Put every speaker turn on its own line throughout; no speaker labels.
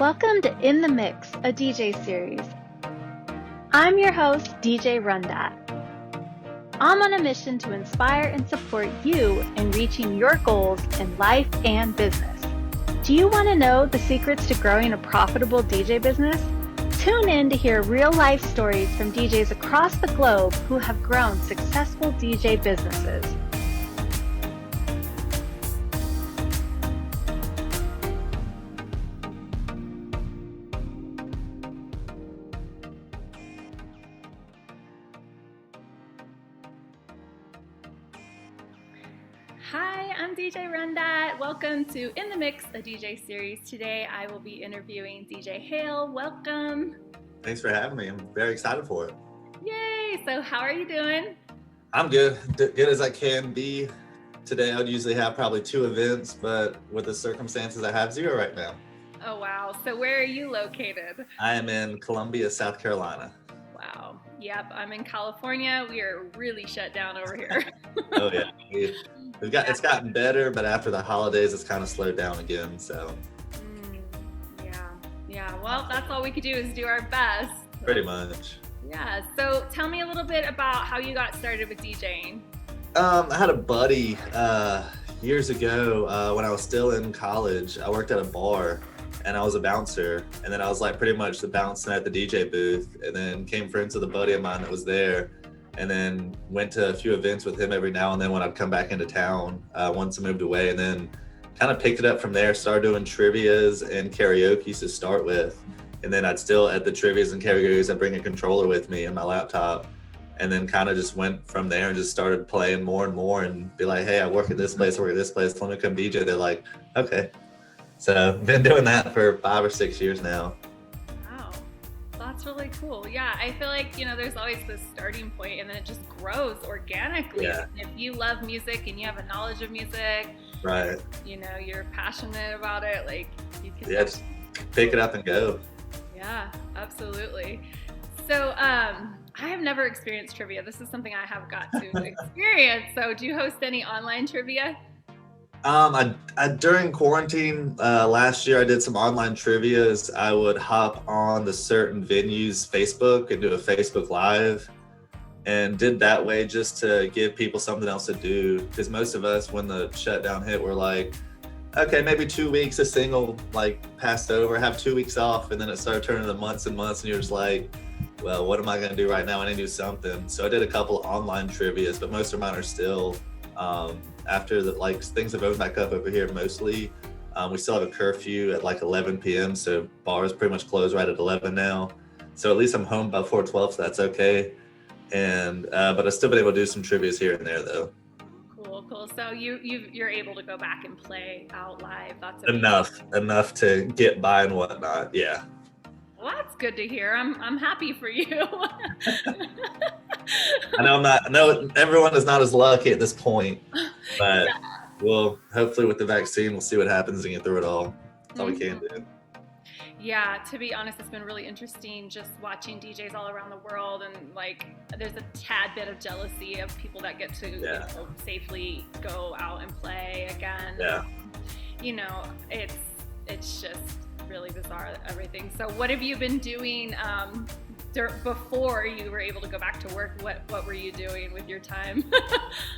Welcome to In the Mix, a DJ series. I'm your host, DJ RunDat. I'm on a mission to inspire and support you in reaching your goals in life and business. Do you want to know the secrets to growing a profitable DJ business? Tune in to hear real-life stories from DJs across the globe who have grown successful DJ businesses. Hi, I'm DJ RunDat. Welcome to In the Mix, a DJ series. Today I will be interviewing DJ Haile. Welcome.
Thanks for having me. I'm very excited for it.
Yay! So how are you doing?
I'm good as I can be. Today I'd usually have probably 2 events, but with the circumstances I have 0 right now.
Oh wow, so where are you located?
I am in Columbia, South Carolina.
Wow, yep, I'm in California. We are really shut down over here.
Oh yeah, it's gotten better, but after the holidays it's kind of slowed down again, so.
Yeah, well, that's all we could do is do our best.
Pretty much.
Yeah, so tell me a little bit about how you got started with DJing.
I had a buddy years ago when I was still in college. I worked at a bar and I was a bouncer, and then I was like pretty much the bouncing at the DJ booth, and then came friends with a buddy of mine that was there, and then went to a few events with him every now and then when I'd come back into town once I moved away, and then kind of picked it up from there. Started doing trivias and karaoke to start with, and then I'd still at the trivias and karaoke I'd bring a controller with me and my laptop, and then kind of just went from there and just started playing more and more and be like, hey, I work at this place, let me come DJ. They're like, okay. So been doing that for 5 or 6 years now.
Wow, that's really cool. Yeah, I feel like, there's always this starting point and then it just grows organically.
Yeah.
If you love music and you have a knowledge of music,
right?
You're passionate about it, like you can
just pick it up and go.
Yeah, absolutely. So I have never experienced trivia. This is something I have got to experience. So do you host any online trivia?
I during quarantine last year, I did some online trivias. I would hop on the certain venues Facebook and do a Facebook Live, and did that way just to give people something else to do. Because most of us, when the shutdown hit, were like, okay, maybe 2 weeks, a single like passed over, have 2 weeks off, and then it started turning to months and months, and you're just like, well, what am I going to do right now? I need to do something. So I did a couple of online trivias, but most of mine are still after things have opened back up over here mostly. We still have a curfew at like 11 p.m. So bars pretty much close right at 11 now. So at least I'm home before 12, so that's okay. And but I've still been able to do some trivias here and there though.
Cool. So you're able to go back and play out live. That's
enough to get by and whatnot. Yeah.
Well, that's good to hear. I'm happy for you.
I know everyone is not as lucky at this point, but we'll hopefully with the vaccine, we'll see what happens and get through it all. That's all we can do.
Yeah, to be honest, it's been really interesting just watching DJs all around the world, and like there's a tad bit of jealousy of people that get to safely go out and play again.
Yeah.
It's just really bizarre, everything. So what have you been doing before you were able to go back to work? What were you doing with your time?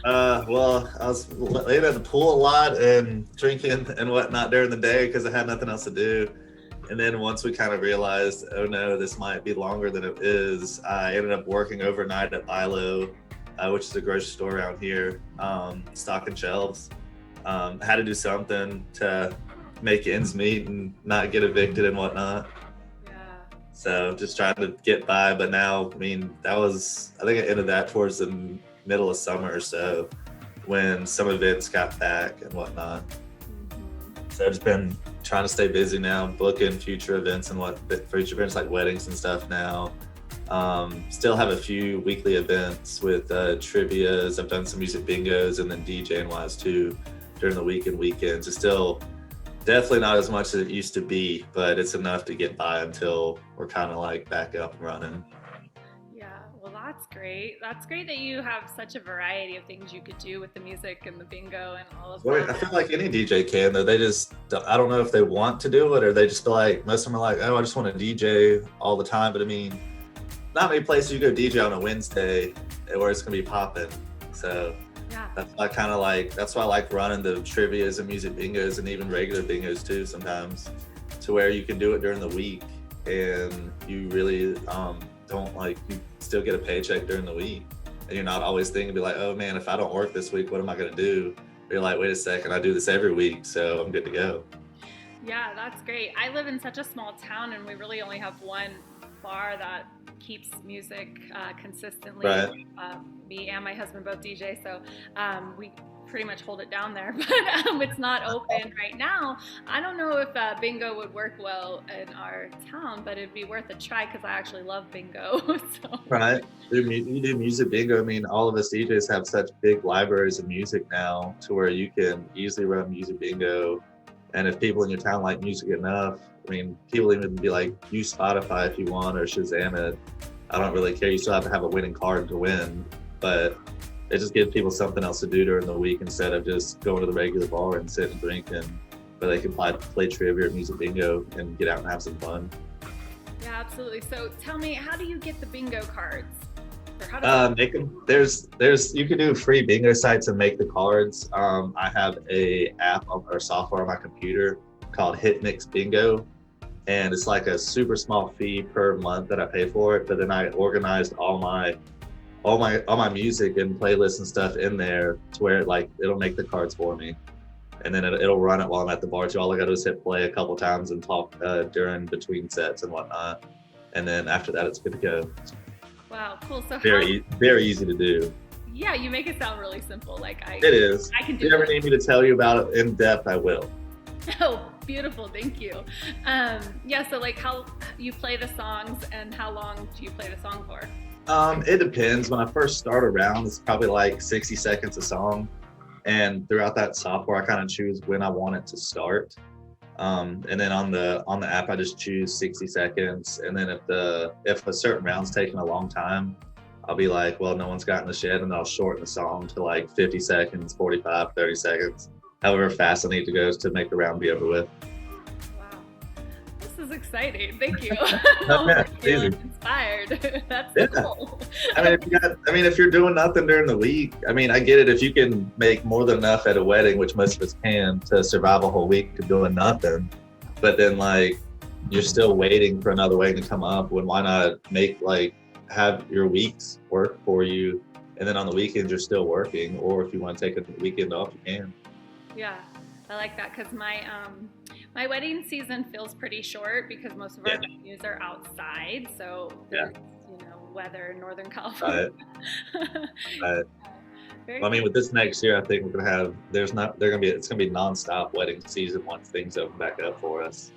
Well, I was laying at the pool a lot and drinking and whatnot during the day because I had nothing else to do. And then once we kind of realized, oh no, this might be longer than it is, I ended up working overnight at Bilo, which is a grocery store around here, stocking shelves. Had to do something to make ends meet and not get evicted and whatnot.
Yeah.
So just trying to get by. But now, I think I ended that towards the middle of summer or so when some events got back and whatnot.
Mm-hmm.
So I've just been trying to stay busy now, booking future events future events like weddings and stuff now. Still have a few weekly events with trivias. I've done some music bingos and then DJing wise too during the week and weekends. It's still definitely not as much as it used to be, but it's enough to get by until we're kind of like back up and running.
Yeah, well,
that's great. That's great that you have such a variety of things you could do with the music and the bingo and all of
Well,
that.
I feel like any DJ can, though. They just, I don't know if they want to do it or they just feel like, most of them are like, oh, I just want to DJ all the time. But I mean, not many places you go DJ on a Wednesday where it's going to be popping. So
Yeah.
that's why I like running the trivias and music bingos and even regular bingos too sometimes, to where you can do it during the week and you really don't like, you still get a paycheck during the week. And you're not always thinking, be like, oh man, if I don't work this week, what am I going to do? You're like, wait a second, I do this every week, so I'm good to go.
Yeah, that's great. I live in such a small town and we really only have one bar that keeps music consistently.
Right.
Me and my husband both DJ, so we pretty much hold it down there, but it's not open right now. I don't know if bingo would work well in our town, but it'd be worth a try because I actually love bingo. So.
Right. You do music bingo. I mean, all of us DJs have such big libraries of music now to where you can easily run music bingo. And if people in your town like music enough, I mean, people even be like, use Spotify if you want or Shazam it. I don't really care. You still have to have a winning card to win, but it just gives people something else to do during the week instead of just going to the regular bar and sit and drink, and where they can play trivia or music bingo and get out and have some fun.
Yeah, absolutely. So tell me, how do you get the bingo cards? Or how do
Make them. There's you can do free bingo sites and make the cards. I have a app or software on my computer called HitMix Bingo, and it's like a super small fee per month that I pay for it. But then I organized all my music and playlists and stuff in there to where it'll make the cards for me, and then it'll run it while I'm at the bar too. All I gotta do is hit play a couple times and talk during between sets and whatnot, and then after that it's good to go.
Wow, cool. So
very easy to do.
Yeah, you make it sound really simple.
It is.
I can do.
If you ever need me to tell you about it in depth, I will.
Oh, beautiful. Thank you. Yeah, so how you play the songs and how long do you play the song for?
It depends. When I first start around, it's probably 60 seconds a song. And throughout that software, I kind of choose when I want it to start. And then on the app, I just choose 60 seconds. And then if a certain round's taking a long time, I'll be like, well, no one's gotten the shed, and I'll shorten the song to 50 seconds, 45, 30 seconds. However fast I need to go to make the round be over with.
Wow, this is exciting. Thank you.
Yeah,
I'm inspired. That's cool.
If you're doing nothing during the week, I get it. If you can make more than enough at a wedding, which most of us can, to survive a whole week of doing nothing, but then you're still waiting for another wedding to come up. Why not have your weeks work for you, and then on the weekends you're still working, or if you want to take a weekend off, you can.
Yeah, I like that because my wedding season feels pretty short because most of our venues are outside, so there's weather in Northern California.
Right. Well, with this next year, I think we're gonna have it's gonna be nonstop wedding season once things open back up for us.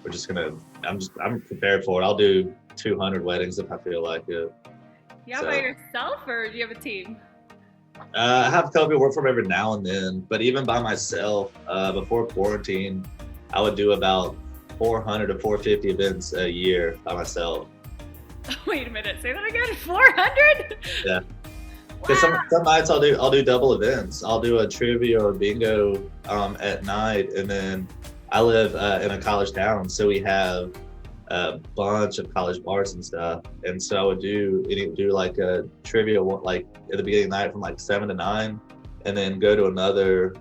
I'm prepared for it. I'll do 200 weddings if I feel like it.
Yeah, by yourself, or do you have a team?
I have a couple people work for me every now and then, but even by myself, before quarantine, I would do about 400 to 450 events a year by myself.
Wait a minute, say that again. 400?
Yeah. Because some nights I'll do double events. I'll do a trivia or bingo at night, and then I live in a college town, so we have a bunch of college bars and stuff, and so I would do a trivia at the beginning of the night from 7 to 9, and then go to another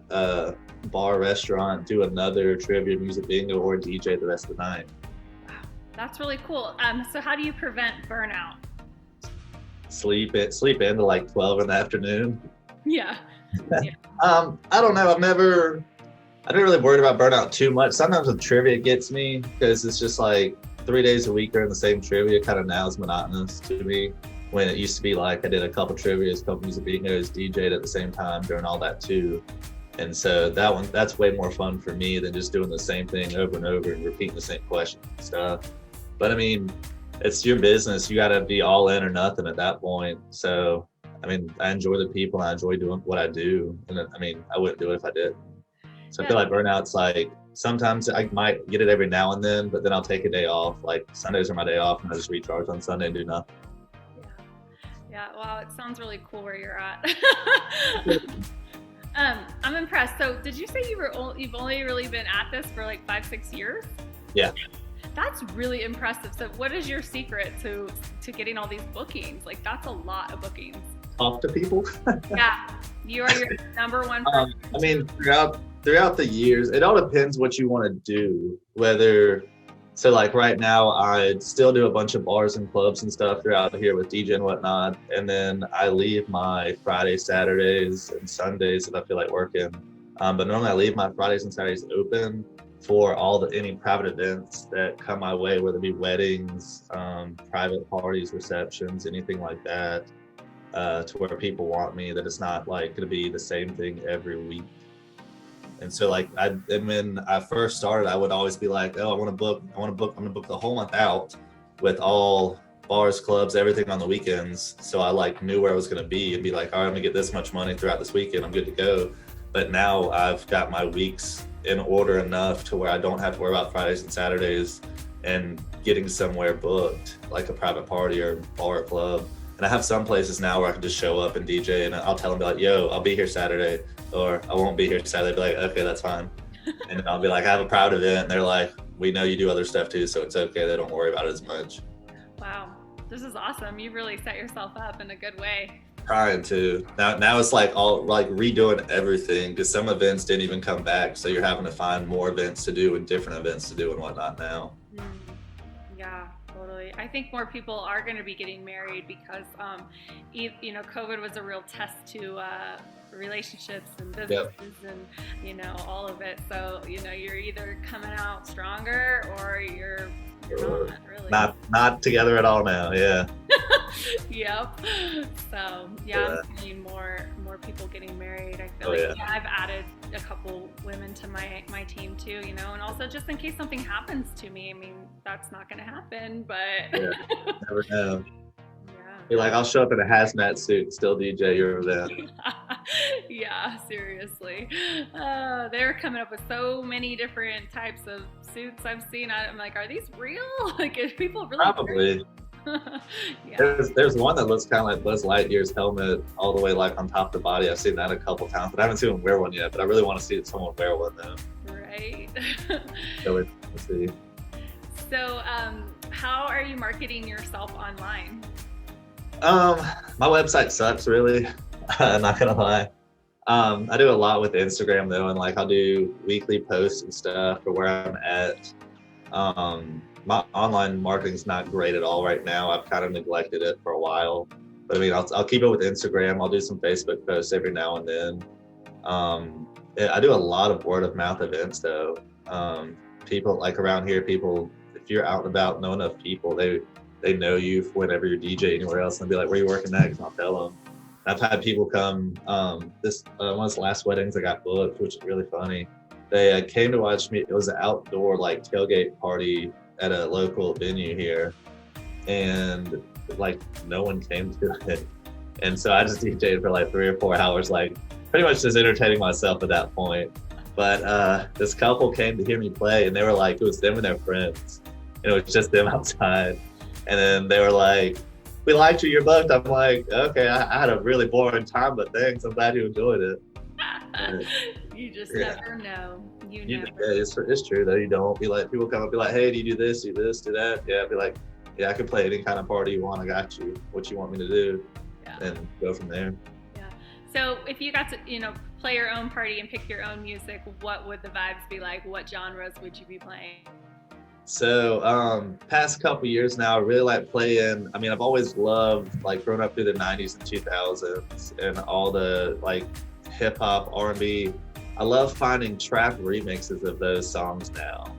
bar restaurant, do another trivia music bingo, or DJ the rest of the night.
Wow, that's really cool. So how do you prevent burnout?
Sleep in to 12 in the afternoon.
Yeah.
I don't know. I never really worried about burnout too much. Sometimes with trivia it gets me because it's just 3 days a week during the same trivia kind of now is monotonous to me, when it used to be I did a couple trivias, a couple music bingos, DJ'd at the same time during all that too. And so that's way more fun for me than just doing the same thing over and over and repeating the same questions and stuff. But it's your business. You got to be all in or nothing at that point. So, I enjoy the people and I enjoy doing what I do. And I wouldn't do it if I didn't. So I feel like burnout's sometimes I might get it every now and then, but then I'll take a day off. Sundays are my day off, and I just recharge on Sunday and do nothing.
Yeah, wow, it sounds really cool where you're at. I'm impressed. So did you say you've only really been at this for like 5-6 years?
Yeah.
That's really impressive. So what is your secret to getting all these bookings? Like, that's a lot of bookings.
Talk to people.
Yeah, you are your number one person.
I mean, throughout the years, it all depends what you want to do. So like right now, I still do a bunch of bars and clubs and stuff throughout here with DJ and whatnot. And then I leave my Fridays, Saturdays, and Sundays if I feel like working. But normally I leave my Fridays and Saturdays open for any private events that come my way, whether it be weddings, private parties, receptions, anything like that, to where people want me, that it's not like going to be the same thing every week. And so when I first started, I would always be like, oh, I'm going to book the whole month out with all bars, clubs, everything on the weekends. So I like knew where I was going to be and be like, all right, I'm going to get this much money throughout this weekend. I'm good to go. But now I've got my weeks in order enough to where I don't have to worry about Fridays and Saturdays and getting somewhere booked, like a private party or bar or club. And I have some places now where I can just show up and DJ, and I'll tell them, be like, yo, I'll be here Saturday, or I won't be here Saturday. Be like, okay, that's fine. And I'll be like, I have a private event. And they're like, we know you do other stuff too, so it's okay. They don't worry about it as much.
Wow, this is awesome. You really set yourself up in a good way.
Trying to. Now it's like all like redoing everything, because some events didn't even come back. So you're having to find more events to do and different events to do and whatnot now.
Yeah, totally. I think more people are going to be getting married because, COVID was a real test to relationships and businesses. Yep. And, all of it. So, you're either coming out stronger or you're not really.
Not together at all now. Yeah.
Yep. So I'm seeing more people getting married. I feel I've added a couple women to my team too, and also just in case something happens to me. I mean, that's not going to happen, but
never know. You're like, I'll show up in a hazmat suit and still DJ your event.
Yeah, seriously. They're coming up with so many different types of suits I've seen. I'm like, are these real? Like, is people really?
Probably. Yeah. There's one that looks kind of like Buzz Lightyear's helmet all the way like on top of the body. I've seen that a couple times, but I haven't seen him wear one yet. But I really want to see someone wear one though.
Right.
Really see.
So, how are you marketing yourself online?
My website sucks, really. I'm not gonna lie. I do a lot with Instagram though, and like I'll do weekly posts and stuff for where I'm at. My online marketing's not great at all right now. I've kind of neglected it for a while, but I mean, I'll keep it with Instagram. I'll do some Facebook posts every now and then. I do a lot of word of mouth events though. People like around here, if you're out and about, know enough people, they know you whenever you're DJ anywhere else, and they'll be like, where are you working next? And I'll tell them. I've had people come, one of the last weddings I got booked, which is really funny. They came to watch me. It was an outdoor like tailgate party at a local venue here, and like no one came to it. And so I just DJ'd for like 3 or 4 hours, like pretty much just entertaining myself at that point. But this couple came to hear me play, and they were like, it was them and their friends, and it was just them outside. And then they were like, we liked you, you're booked. I'm like, okay, I had a really boring time, but thanks, I'm glad you enjoyed it.
You just never know. You never.
Yeah, it's true though. You don't be like, people come up and be like, hey, do you do this, do that? Yeah, I'd be like, yeah, I can play any kind of party you want. I got you. What you want me to do? Yeah. And go from there.
Yeah. So if you got to, play your own party and pick your own music, what would the vibes be like? What genres would you be playing?
So past couple years now, I really like playing. I mean, I've always loved like growing up through the 90s and 2000s and all the like hip hop, R&B. I love finding trap remixes of those songs now.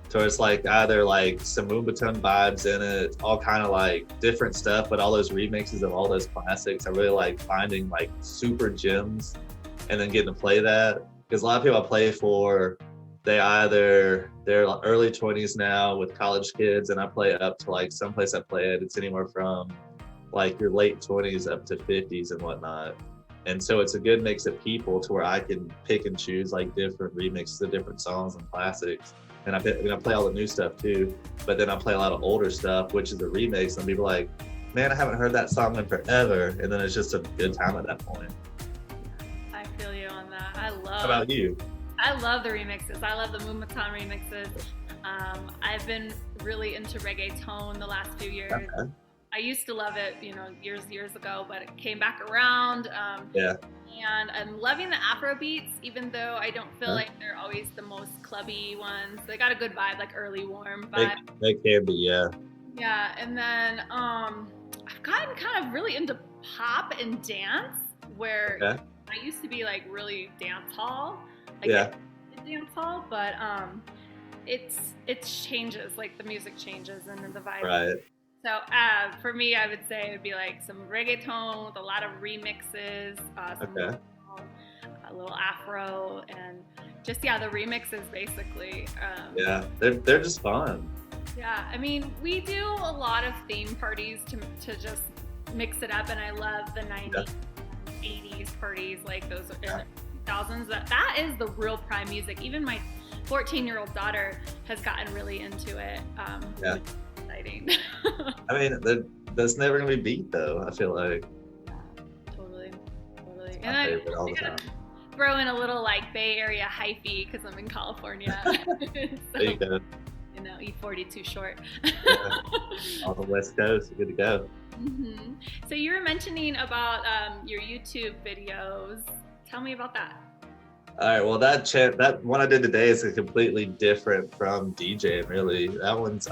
So it's like either like some Moombahton vibes in it, all kind of like different stuff, but all those remixes of all those classics. I really like finding like super gems and then getting to play that. Because a lot of people I play for, they're early 20s now with college kids, and I play up to like someplace I play at, it's anywhere from like your late 20s up to 50s and whatnot. And so it's a good mix of people to where I can pick and choose like different remixes of different songs and classics. And I play all the new stuff too, but then I play a lot of older stuff, which is a remix. And people are like, man, I haven't heard that song in forever, and then it's just a good time at that point.
I feel you on that.
How about you?
I love the remixes. I love the motivational remixes. I've been really into reggaeton the last few years.
Okay.
I used to love it, years ago, but it came back around.
Yeah.
And I'm loving the Afro beats, even though I don't feel like they're always the most clubby ones. They got a good vibe, like early warm vibe.
They can be, yeah.
Yeah, and then I've gotten kind of really into pop and dance, where I used to be like really dance hall, dance hall, but it changes, like the music changes and then the vibe.
Right.
So for me, I would say it'd be like some reggaeton with a lot of remixes, a little Afro, and just the remixes basically.
They're just fun.
Yeah, I mean, we do a lot of theme parties to just mix it up, and I love the 90s, 80s parties, like those in the 2000s. That is the real prime music. Even my 14-year-old daughter has gotten really into it. Which is exciting.
I mean, that's never gonna be beat though, I feel like.
Yeah, totally.
It's
And
my favorite all the time.
Throw in a little like Bay Area hyphy because I'm in California.
There you go.
E40 too short.
On the West Coast, you're good to go.
Mm-hmm. So you were mentioning about your YouTube videos. Tell me about that.
All right, well that one I did today is completely different from DJing, really. That one's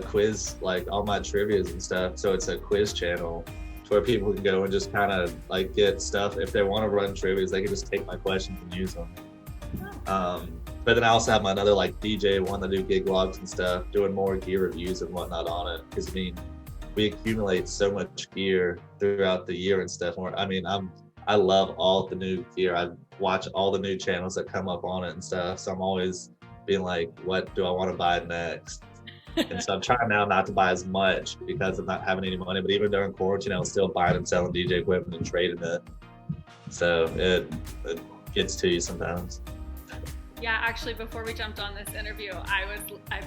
quiz, like all my trivias and stuff. So it's a quiz channel where people can go and just kind of like get stuff. If they want to run trivias, they can just take my questions and use them. But then I also have my another like DJ one that do gig logs and stuff, doing more gear reviews and whatnot on it. Because I mean, we accumulate so much gear throughout the year and stuff. I love all the new gear. I watch all the new channels that come up on it and stuff. So I'm always being like, what do I want to buy next? And so I'm trying now not to buy as much because I'm not having any money. But even during quarantine, I was still buying and selling DJ equipment and trading it. So it gets to you sometimes.
Yeah, actually, before we jumped on this interview, I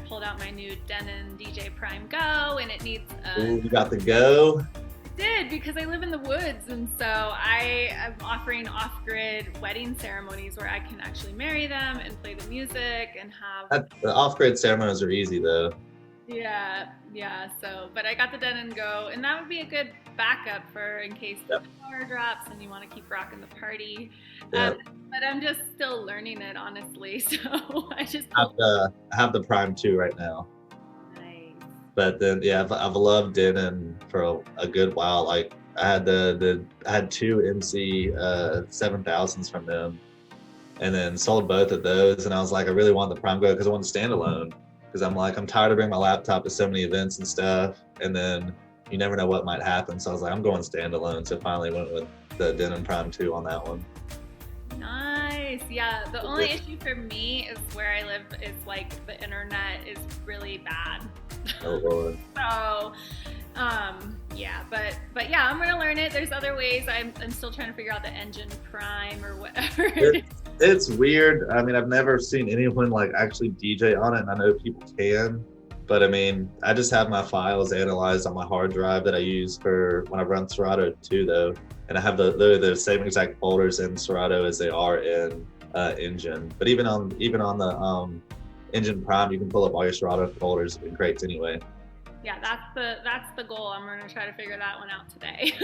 pulled out my new Denon DJ Prime Go, and it needs.
Ooh, you got the Go?
I did, because I live in the woods, and so I am offering off-grid wedding ceremonies where I can actually marry them and play the music and have.
The off-grid ceremonies are easy though.
Yeah. So, but I got the Denon Go, and that would be a good backup for in case the power drops and you want to keep rocking the party. But I'm just still learning it, honestly. So I just
I have the Prime 2 right now.
Nice.
But then I've loved Denon for a good while. Like I had two MC 7000s from them, and then sold both of those. And I was like, I really want the Prime Go because I want the standalone. Because I'm tired of bringing my laptop to so many events and stuff, and then you never know what might happen. So I was like, I'm going standalone. So finally went with the Denon Prime 2 on that one.
Nice. Yeah. The only issue for me is where I live is like the internet is really bad.
Oh Lord.
So, but yeah, I'm gonna learn it. There's other ways. I'm still trying to figure out the Engine Prime or whatever.
It's weird. I mean, I've never seen anyone like actually DJ on it, and I know people can. But I mean, I just have my files analyzed on my hard drive that I use for when I run Serato too, though. And I have the same exact folders in Serato as they are in Engine. But even on the Engine Prime, you can pull up all your Serato folders and crates anyway.
Yeah, that's the goal. I'm gonna try to figure that one out today.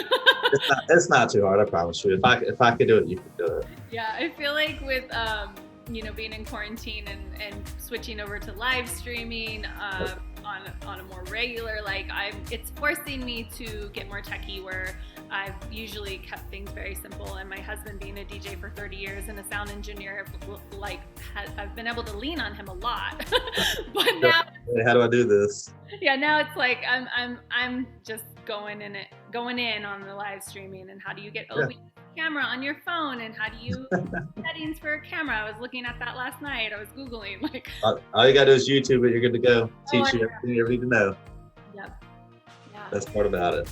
it's not too hard, I promise you. If I could do it, you could do it.
Yeah, I feel like with being in quarantine and switching over to live streaming on a more regular, it's forcing me to get more techie, where I've usually kept things very simple, and my husband being a DJ for 30 years and a sound engineer, I've been able to lean on him a lot. But now,
how do I do this?
Yeah, now it's like I'm just going in on the live streaming, and how do you get OBS camera on your phone, and how do you settings for a camera? I was looking at that last night. I was Googling
all you gotta do is YouTube it, you're good to go. Teach you everything you need to know.
Yep. Yeah.
Best part about it.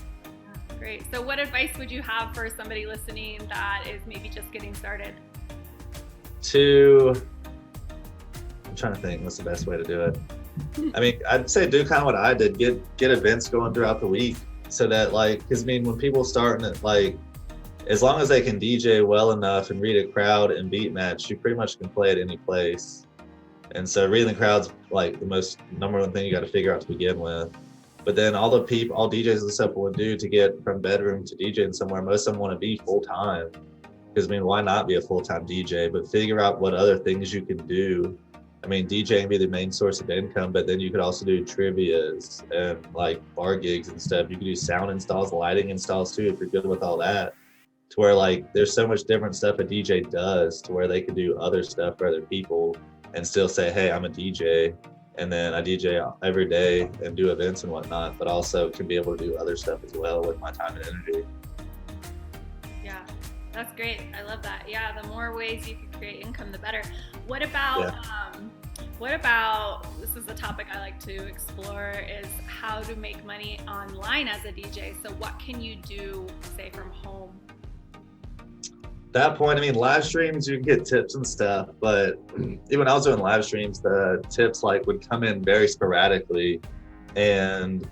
Great. So what advice would you have for somebody listening that is maybe just getting started?
I'm trying to think what's the best way to do it. I mean, I'd say do kind of what I did, get events going throughout the week, so that like, because I mean, when people starting at like, as long as they can DJ well enough and read a crowd and beat match, you pretty much can play at any place. And so reading the crowd's like the most number one thing you got to figure out to begin with. But then all DJs and stuff will do to get from bedroom to DJing somewhere, most of them want to be full time. Because I mean, why not be a full-time DJ? But figure out what other things you can do. I mean, DJing be the main source of income, but then you could also do trivias and like bar gigs and stuff. You could do sound installs, lighting installs too, if you're good with all that. To where like there's so much different stuff a DJ does to where they could do other stuff for other people and still say, hey, I'm a DJ. And then I DJ every day and do events and whatnot, but also can be able to do other stuff as well with my time and energy.
Yeah, that's great. I love that. Yeah, the more ways you can create income, the better. What about, this is a topic I like to explore, is how to make money online as a DJ. So what can you do, say, from home?
That point, I mean, live streams, you can get tips and stuff, but even when I was doing live streams, the tips like would come in very sporadically, and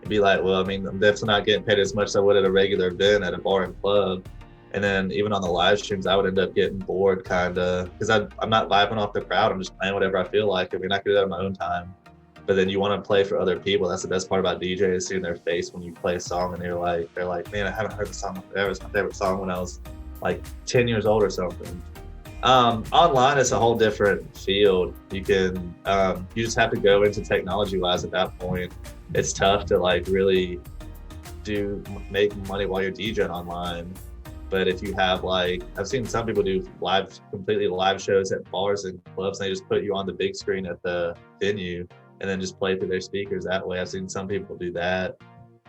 it'd be like, well, I mean, I'm definitely not getting paid as much as I would at a regular event at a bar and club. And then even on the live streams, I would end up getting bored kind of, because I'm not vibing off the crowd. I'm just playing whatever I feel like. I mean, I could do that on my own time, but then you want to play for other people. That's the best part about DJ, is seeing their face when you play a song and they're like, man, I haven't heard the song. That was my favorite song when I was like 10 years old or something. Online is a whole different field. You can, you just have to go into technology wise at that point. It's tough to like really make money while you're DJing online. But if you have like, I've seen some people do completely live shows at bars and clubs, and they just put you on the big screen at the venue and then just play through their speakers that way. I've seen some people do that.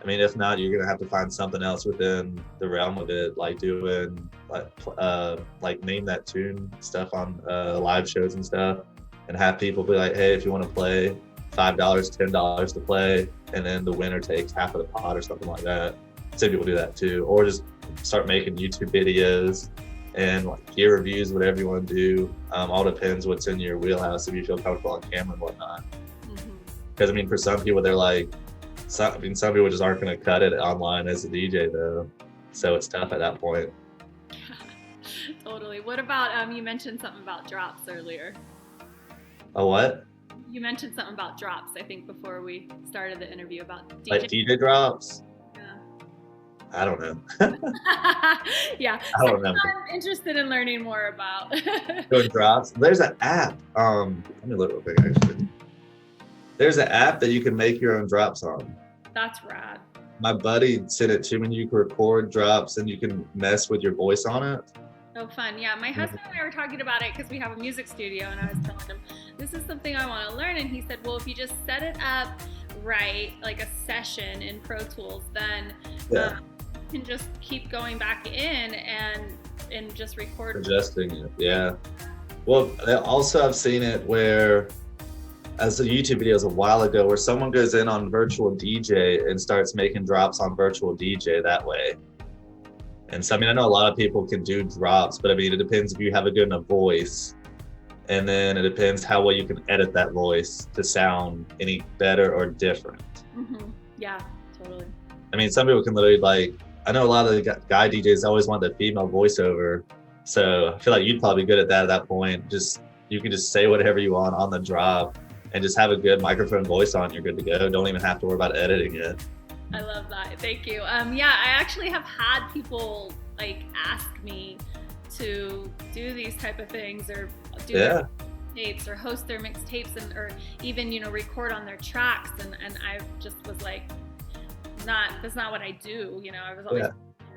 I mean, if not, you're gonna have to find something else within the realm of it, like doing like name that tune stuff on live shows and stuff, and have people be like, hey, if you want to play, $5, $10 to play, and then the winner takes half of the pot or something like that. Some people do that too, or just start making YouTube videos and like gear reviews, whatever you want to do. All depends what's in your wheelhouse, if you feel comfortable on camera and whatnot. Because I mean, for some people, they're like, some people just aren't going to cut it online as a DJ though, so it's tough at that point.
Totally. What about you mentioned something about drops earlier?
A what?
You mentioned something about drops, I think, before we started the interview, about DJ.
Like DJ drops?
Yeah.
I don't know.
Yeah.
I don't remember.
I'm interested in learning more about
doing drops. There's an app. Let me look real quick actually. There's an app that you can make your own drops on.
That's rad.
My buddy sent it to me. You can record drops and you can mess with your voice on it.
Oh, fun. Yeah, my husband and I were talking about it because we have a music studio, and I was telling him, this is something I want to learn. And he said, well, if you just set it up right, like a session in Pro Tools, then you can just keep going back in and just record. Adjusting
it, yeah. Well, also I've seen it where, as a YouTube videos a while ago, where someone goes in on virtual DJ and starts making drops on virtual DJ that way. And so, I mean, I know a lot of people can do drops, but I mean, it depends if you have a good enough voice. And then it depends how well you can edit that voice to sound any better or different.
Mm-hmm. Yeah, totally.
I mean, some people can literally like, I know a lot of the guy DJs always want the female voiceover. So I feel like you'd probably be good at that point. You can just say whatever you want on the drop and just have a good microphone voice on, you're good to go. Don't even have to worry about editing it.
I love that. Thank you. Yeah, I actually have had people like ask me to do these type of things, or do their tapes, or host their mixtapes, or even, record on their tracks. And I just was like, that's not what I do. I was always. Yeah.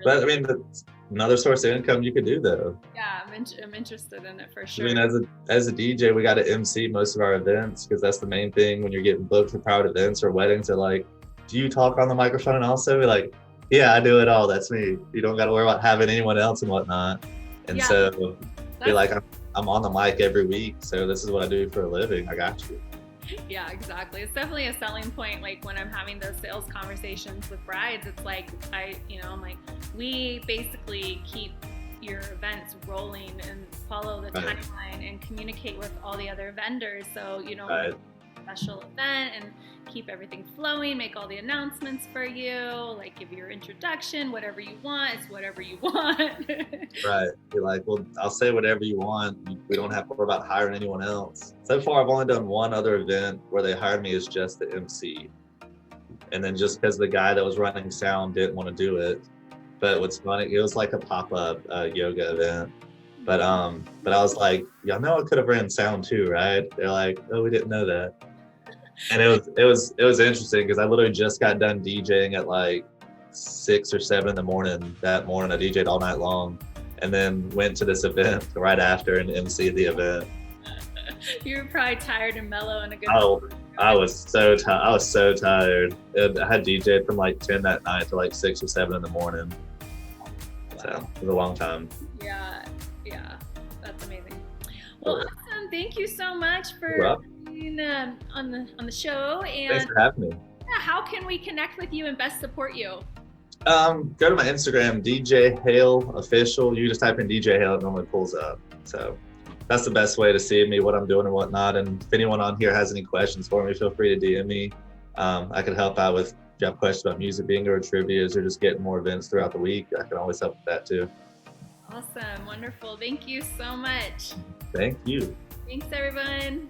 But I mean, that's another source of income you could do though.
Yeah, I'm interested in it for sure.
I mean, as a DJ, we got to MC most of our events, because that's the main thing when you're getting booked for private events or weddings. They're like, do you talk on the microphone also? We're like, yeah, I do it all. That's me. You don't got to worry about having anyone else and whatnot. And so be like, I'm on the mic every week, so this is what I do for a living. I got you.
Yeah, exactly. It's definitely a selling point. Like when I'm having those sales conversations with brides, it's like, I'm like, we basically keep your events rolling and follow the timeline and communicate with all the other vendors. So,
Right.
special event and keep everything flowing, make all the announcements for you, like give your introduction, whatever you want, it's whatever you want.
Right. You're like, well, I'll say whatever you want. We don't have to worry about hiring anyone else. So far, I've only done one other event where they hired me as just the MC. And then just because the guy that was running sound didn't want to do it. But what's funny, it was like a pop-up yoga event. But I was like, y'all know I could have ran sound too, right? They're like, oh, we didn't know that. And it was interesting because I literally just got done DJing at like 6 or 7 in the morning that morning. I DJ'd all night long, and then went to this event right after and emceed the event.
You were probably tired and mellow and a good.
Oh, I was so tired. I was so tired. I had DJ'd from like 10 that night to like 6 or 7 in the morning. So it was a long time.
Yeah, that's amazing. Well, awesome. Thank you so much for being on the show. And
thanks for having me.
Yeah, how can we connect with you and best support you?
Go to my Instagram, DJ Haile Official. You just type in DJ Haile, it normally pulls up. So that's the best way to see me, what I'm doing and whatnot. And if anyone on here has any questions for me, feel free to DM me. I can help out with, if you have questions about music bingo or trivias or just getting more events throughout the week, I can always help with that too.
Awesome. Wonderful. Thank you so much.
Thank you.
Thanks, everyone.